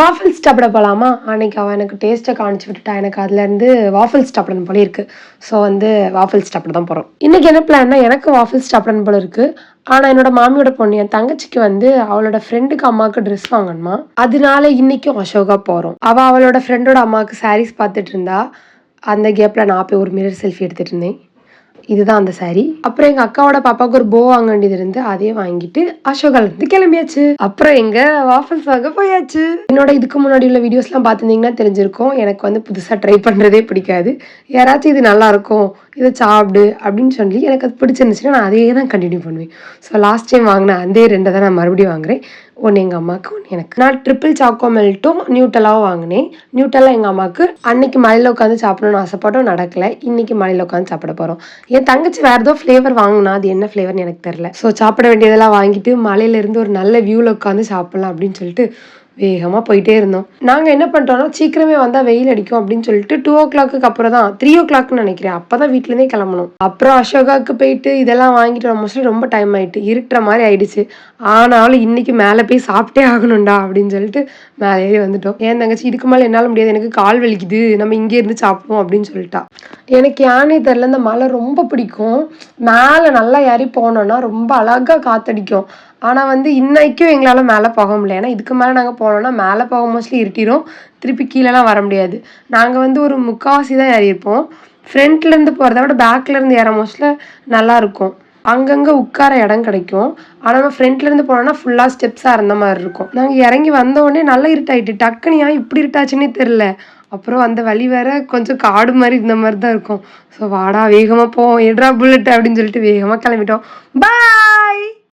Waffles சாப்பிட போகலாமா? அன்னைக்கு அவன் எனக்கு டேஸ்ட்டை காமிச்சு விட்டுட்டா. எனக்கு அதுலேருந்து வாஃபிள்ஸ் சாப்பிடணும் போல இருக்கு. ஸோ வாஃபிள்ஸ் சாப்பிட தான் போகிறோம். இன்னைக்கு என்ன பிளான்னா, எனக்கு வாஃபிள்ஸ் சாப்பிடணும் போல இருக்கு. ஆனா என்னோட மாமியோட பொண்ணு, என் தங்கச்சிக்கு அவளோட ஃப்ரெண்டுக்கு அம்மாவுக்கு ட்ரெஸ் வாங்கணுமா. அதனால இன்னைக்கும் அசோகா போறோம். அவளோட ஃப்ரெண்டோட அம்மாவுக்கு சாரீஸ் பார்த்துட்டு இருந்தா. அந்த கேப்ல நான் போய் ஒரு மிரர் செல்ஃபி எடுத்துட்டு இருந்தேன். இதுதான் அந்த சாரி. அப்புறம் எங்க அக்காவோட பாப்பாவுக்கு ஒரு போ வாங்க வேண்டியது இருந்து அதையும் வாங்கிட்டு அசோகால இருந்து கிளம்பியாச்சு. அப்புறம் எங்க வாஃபிள்ஸ் வாங்க போயாச்சு. என்னோட இதுக்கு முன்னாடி உள்ள வீடியோஸ்லாம் பார்த்துருந்தீங்கன்னா தெரிஞ்சிருக்கும். எனக்கு புதுசா ட்ரை பண்றதே பிடிக்காது. யாராச்சும் இது நல்லா இருக்கும், இதை சாப்பிடு அப்படின்னு சொல்லி எனக்கு அது பிடிச்சிருந்துச்சுன்னா நான் அதையே தான் கண்டினியூ பண்ணுவேன். ஸோ லாஸ்ட் டைம் வாங்கின அதே 2 தான் நான் மறுபடியும் வாங்குறேன். ஒன்று எங்கள் அம்மாவுக்கு, ஒன்று எனக்கு. நான் ட்ரிபிள் சாக்கோ மெல்ட்டும் நியூட்டலாவும் வாங்கினேன். நியூட்டலா எங்கள் அம்மாவுக்கு அன்னைக்கு மழையில் உட்காந்து சாப்பிடணும்னு ஆசைப்பட்டோம், நடக்கலை. இன்னைக்கு மழையில் உட்காந்து சாப்பிட போகிறோம். என் தங்கச்சி வேறு ஏதோ ஃப்ளேவர் வாங்கினா, அது என்ன ஃப்ளேவர்னு எனக்கு தெரில. ஸோ சாப்பிட வேண்டியதெல்லாம் வாங்கிட்டு மலையிலேருந்து ஒரு நல்ல வியூவில் உட்காந்து சாப்பிட்லாம் அப்படின்னு சொல்லிட்டு வேகமாக போயிட்டே இருந்தோம். நாங்கள் என்ன பண்ணிட்டோம்னா, சீக்கிரமே வந்தால் வெயில் அடிக்கும் அப்படின்னு சொல்லிட்டு 2:00 அப்புறம் தான் 3:00 நினைக்கிறேன், அப்போ தான் வீட்டிலேருந்தே கிளம்பணும். அப்புறம் அசோகாவுக்கு போயிட்டு இதெல்லாம் வாங்கிட்டு மோஸ்ட்லி ரொம்ப டைம் ஆயிட்டு, இருட்டுற மாதிரி ஆயிடுச்சு. ஆனாலும் இன்னைக்கு மேலே போய் சாப்பிட்டே ஆகணும்டா அப்படின்னு சொல்லிட்டு மேலே ஏறி வந்துட்டோம். என் தங்கச்சி இதுக்கு மேலே என்னால் முடியாது, எனக்கு கால் வலிக்குது, நம்ம இங்கே இருந்து சாப்பிடுவோம் அப்படின்னு சொல்லிட்டா. எனக்கு யானே தெரில, இந்த மலை ரொம்ப பிடிக்கும். மேலே நல்லா ஏறி போனோன்னா ரொம்ப அழகாக காத்தடிக்கும். ஆனால் இன்னைக்கும் எங்களால் மேலே போக முடியல. ஏன்னா இதுக்கு மேலே நாங்கள் போனோம்னா மேலே போக மோஸ்ட்லி இருட்டிடும், திருப்பி கீழெலாம் வர முடியாது. நாங்கள் ஒரு முக்கால்வாசி தான் ஏறியிருப்போம். ஃப்ரண்ட்லேருந்து போகிறத விட பேக்லேருந்து ஏற மோஸ்ட்ல நல்லாயிருக்கும். அங்கங்கே உட்கார இடம் கிடைக்கும். ஆனால் நம்ம ஃப்ரண்ட்லேருந்து போனோம்னா ஃபுல்லாக ஸ்டெப்ஸாக இருந்த மாதிரி இருக்கும். நாங்கள் இறங்கி வந்தோடனே நல்லா இருட்டாயிட்டு, டக்குனு ஏன் இப்படி இருட்டாச்சுன்னே தெரில. அப்புறம் அந்த வழி வேற கொஞ்சம் காடு மாதிரி இந்த மாதிரி தான் இருக்கும். ஸோ வாடா வேகமாக போவோம், எட்ரா புல்லட் அப்படின்னு சொல்லிட்டு வேகமாக கிளம்பிட்டோம். பாய்.